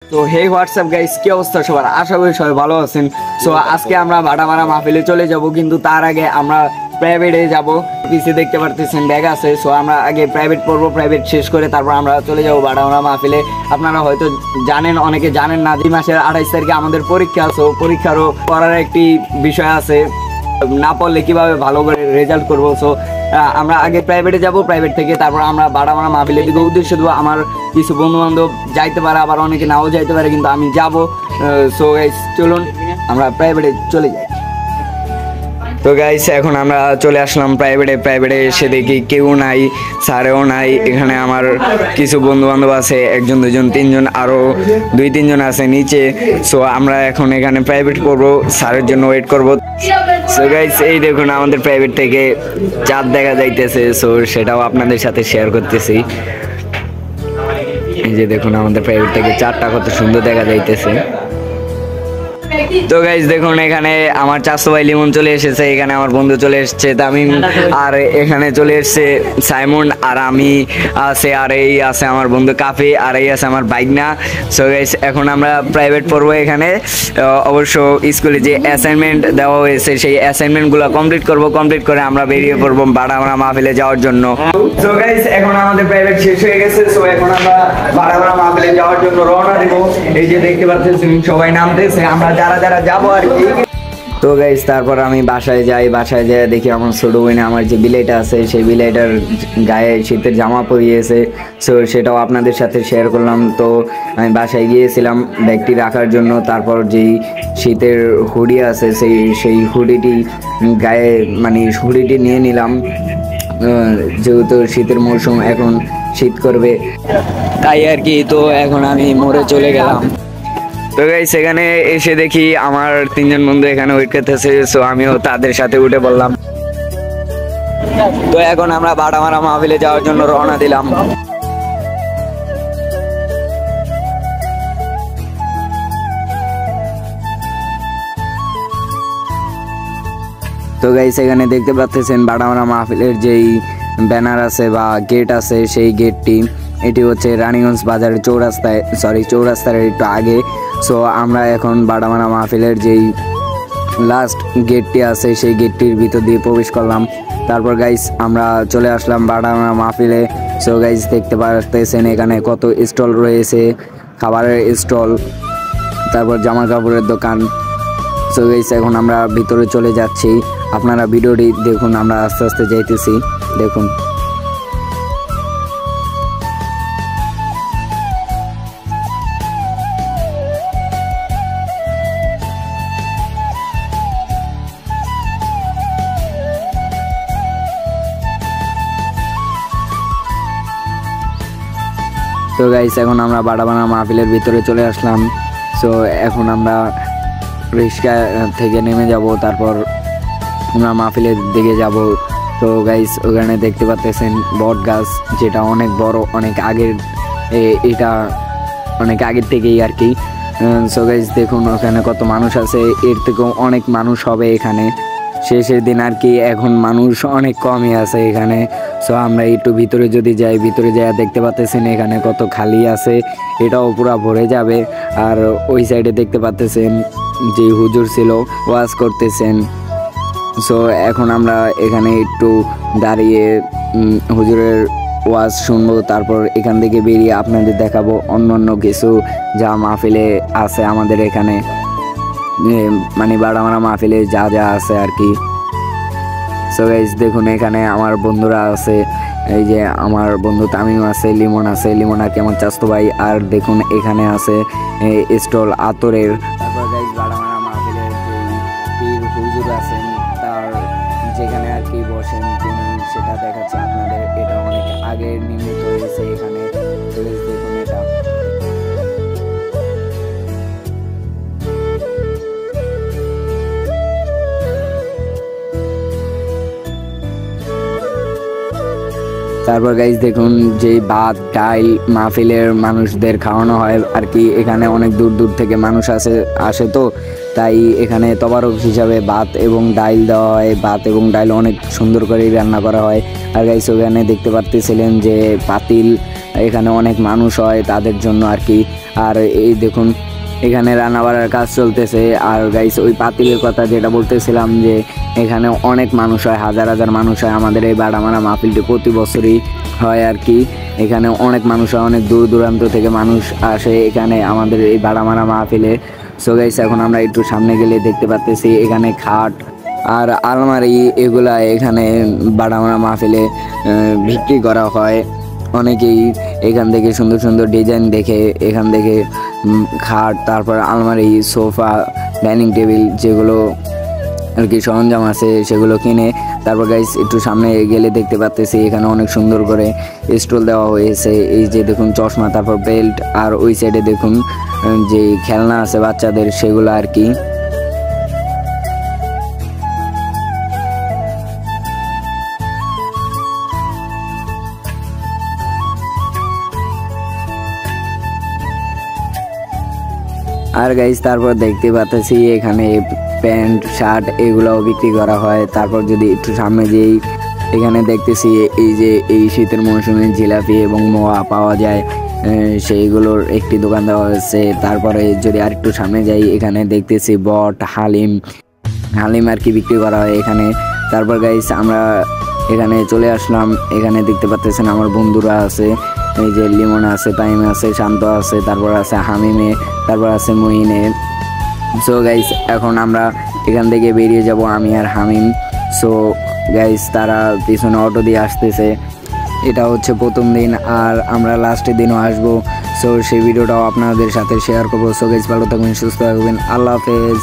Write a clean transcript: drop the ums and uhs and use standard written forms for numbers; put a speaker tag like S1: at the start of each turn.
S1: তো হে WhatsApp guys, কি অবস্থা সবার? আশা করি সবাই ভালো আছেন। সো আজকে আমরা ভাটামারা মাহফিলে চলে যাব, কিন্তু তার আগে আমরা প্রাইভেটে যাব। পিছিয়ে দেখতে পারতেছেন ব্যাগ আছে। সো আমরা আগে প্রাইভেট পড়বো, প্রাইভেট শেষ করে তারপর আমরা চলে যাব ভাটামারা মাহফিলে। আপনারা হয়তো জানেন, অনেকে জানেন না, 2 মাসের 28 তারিখে আমাদের পরীক্ষা। সো পরীক্ষারও পড়ার একটি বিষয় আছে, না পড়লে কিভাবে ভালো করে রেজাল্ট করবো। সো আমরা আগে প্রাইভেটে যাব, প্রাইভেট থেকে তারপর আমরা ভাটামারা মাহফিলের দিকে উদ্দেশ্য দেবো। আমার কিছু বন্ধু বান্ধব যাইতে পারে, আবার অনেকে নাও যাইতে পারে, কিন্তু আমি যাব। সো গাইস চলুন আমরা প্রাইভেটে চলে যাই। তো গাইস এখন আমরা চলে আসলাম প্রাইভেটে এসে দেখি কেউ নাই, স্যারেও নাই। এখানে আমার কিছু বন্ধু বান্ধব আছে, 1 জন 2 জন 3 জন, আরও 2-3 জন আছে নিচে। সো আমরা এখন এখানে প্রাইভেট করবো, স্যারের জন্য ওয়েট করবো। সো গাইস এই দেখুন আমাদের প্রাইভেট থেকে চাঁদ দেখা যাইতেছে। সো সেটাও আপনাদের সাথে শেয়ার করতেছি। এই যে দেখুন আমাদের প্রাইভেট থেকে চাঁদটা কত সুন্দর দেখা যাইতেছে। তো গাইস দেখুন এখানে আমার চাচা ভাই লিমন চলে এসেছে, এখানে আমার বন্ধু চলে এসেছে তামিম, আর এখানে চলে এসেছে সাইমন, আর আমি আছে, আর এই আছে আমার বন্ধু কাফি, আর এই আছে আমার বাইকনা। সো গাইস এখন আমরা প্রাইভেট পড়বো এখানে। অবশ্য স্কুলে যে অ্যাসাইনমেন্ট দেওয়া হয়েছে সেই অ্যাসাইনমেন্টগুলো কমপ্লিট করে আমরা বেরিয়ে পড়বো ভাটামারা মাহফিলে যাওয়ার জন্য। সো গাইস এখন আমাদের প্রাইভেট শেষ হয়ে গেছে। সো এখন আমরা ভাটামারা মাহফিলে যাওয়ার জন্য রওনা দিব। এই যে দেখতে পাচ্ছেন সবাই নামতেছে, আমরা যারা যাবো আর কি। তো গাইস তারপর আমি বাসায় যাই দেখি আমার ছোট বোনে আমার যে বিলাইটা আছে সেই বিলাইটার গায়ে শীতের জামা পরিয়েছে। সো সেটাও আপনাদের সাথে শেয়ার করলাম। তো আমি বাসায় গিয়েছিলাম ব্যাগটি রাখার জন্য। তারপর যেই শীতের হুডি আছে সেই হুডিটি গায়ে হুডিটি নিয়ে নিলাম, যেহেতু শীতের মৌসুম, এখন শীত করবে তাই আর কি। তো এখন আমি মোড়ে চলে গেলাম। তো গাইস এখানে এসে দেখি আমার 3 জন বন্ধু এখানে ওয়েট করতেছে। সো আমিও তাদের সাথে উঠে বললাম। তো এখন আমরা ভাটামারা মাহফিলে যাওয়ার জন্য রওনা দিলাম। তো গাইস এখানে দেখতে পাচ্ছেন ভাটামারা মাহফিলের যেই ব্যানার আছে বা গেট আছে, সেই গেটটি এটি হচ্ছে রানীগঞ্জ বাজারের চৌরাস্তার একটু আগে। সো আমরা এখন ভাটামারা মাহফিলের যেই লাস্ট গেটটি আছে সেই গেটটির ভিতর দিয়ে প্রবেশ করলাম। তারপর গাইস আমরা চলে আসলাম ভাটামারা মাহফিলে। সো গাইস দেখতে পাচ্ছেন এখানে কত স্টল রয়েছে, খাবারের স্টল, তারপর জামা কাপড়ের দোকান। সো গাইস এখন আমরা ভিতরে চলে যাচ্ছি, আপনারা ভিডিওটি দেখুন, আমরা আস্তে আস্তে যাইতেছি, দেখুন। তো গাইস এখন আমরা ভাটামারা মাহফিলের ভিতরে চলে আসলাম। সো এখন আমরা রিক্সা থেকে নেমে যাব, তারপর আমরা মাহফিলের দিকে যাব। তো গাইস ওখানে দেখতে পাচ্ছেন বট গাছ, যেটা অনেক বড়, অনেক আগের, এটা অনেক আগের থেকেই আর কি। সো গাইস দেখুন ওখানে কত মানুষ আছে, এর থেকেও অনেক মানুষ হবে এখানে শেষের দিন আর কি। এখন মানুষ অনেক কমই আছে এখানে। সো আমরা একটু ভিতরে যদি যাই, ভিতরে যাই দেখতে পাচ্ছেন এখানে কত খালি আছে, এটাও পুরো ভরে যাবে। আর ওই সাইডে দেখতে পাচ্ছেন যে হুজুর ছিল ওয়াজ করতেছেন। সো এখন আমরা এখানে একটু দাঁড়িয়ে হুজুরের ওয়াজ শুনবো, তারপর এখান থেকে বেরিয়ে আপনাদের দেখাবো অন্য কিছু যা মাহফিলে আছে আমাদের এখানে, ভাটামারা মাহফিলে যা আছে আর কি। সো গাইস দেখুন এখানে আমার বন্ধুরা আছে, এই যে আমার বন্ধু তামিম আছে, লিমন আছে, লিমন আর কি আমার চাচতো ভাই। আর দেখুন এখানে আছে স্টল আতরের। তারপর গাইস ভাটামারা মাহফিলের যে পীর হুজুর আছেন, তার যেখানে আর কি বসেন তিনি, সেটা দেখাচ্ছে আপনাদের। এটা অনেক আগে নির্মিত হয়েছে এখানে, দেখুন এটা। তারপর গাইস দেখুন যে ভাত ডাল মাহফিলের মানুষদের খাওয়ানো হয় আর কি। এখানে অনেক দূর থেকে মানুষ আসে, তো তাই এখানে তবারক হিসাবে ভাত এবং ডাল দেওয়া হয়। ভাত এবং ডাল অনেক সুন্দর করে রান্না করা হয়। আর গাইস ওখানে দেখতে পাচ্ছিলেন যে পাতিল, এখানে অনেক মানুষ হয় তাদের জন্য আর কি। আর এই দেখুন এখানে রান্না বাড়ার কাজ চলতেছে। আর গাইস ওই পাতিলের কথা যেটা বলতেছিলাম যে এখানে অনেক মানুষ হয়, হাজার হাজার মানুষ হয়। আমাদের এই বাড়ামারা মাহফিলটি প্রতি বছরই হয় আর কি। এখানে অনেক মানুষ হয়, অনেক দূর দূরান্ত থেকে মানুষ আসে এখানে আমাদের এই বাড়ামারা মাহফিলে। সো গাইস এখন আমরা একটু সামনে গেলে দেখতে পাচ্তেছি এখানে খাট আর আলমারি এগুলা এখানে বাড়ামারা মাহফিলে বিক্রি করা হয়। অনেকেই এখান থেকে সুন্দর সুন্দর ডিজাইন দেখে এখান থেকে খাট, তারপর আলমারি, সোফা, ডাইনিং টেবিল যেগুলো আর কি সরঞ্জাম আছে সেগুলো কিনে তারপর গাইস একটু সামনে গেলে দেখতে পাচ্তেছি এখানে অনেক সুন্দর করে স্টল দেওয়া হয়েছে। এই যে দেখুন চশমা, তারপর বেল্ট, আর ওই সাইডে দেখুন যে খেলনা আছে বাচ্চাদের সেগুলো আর কি। আর গাইস তারপর দেখতে পাচ্ছি এখানে প্যান্ট, শার্ট এগুলোও বিক্রি করা হয়। তারপর যদি একটু সামনে যেই এখানে দেখতেছি এই যে এই শীতের মৌসুমে জিলাপি এবং মোয়া পাওয়া যায়, সেইগুলোর একটি দোকান দেওয়া হয়েছে। তারপরে যদি আরেকটু সামনে যাই এখানে দেখতেছি বট, হালিম আর কি বিক্রি করা হয় এখানে। তারপর গাইস আমরা এখানে চলে আসলাম। এখানে দেখতে পাচ্ছেন আমার বন্ধুরা আছে, এই যে লিমন আছে, তাইম আছে, শান্ত আছে, তারপর আছে হামিমে, তারপর আছে মহিনে। সো গাইস এখন আমরা এখান থেকে বেরিয়ে যাব আমি আর হামিম। সো গাইস তারা পিছনে অটো দিয়ে আসতেছে। এটা হচ্ছে প্রথম দিন আর আমরা লাস্টের দিনও আসবো। সো সেই ভিডিওটাও আপনাদের সাথে শেয়ার করবো। সো গাইস ভালো থাকবেন, সুস্থ থাকবেন, আল্লাহ হাফেজ।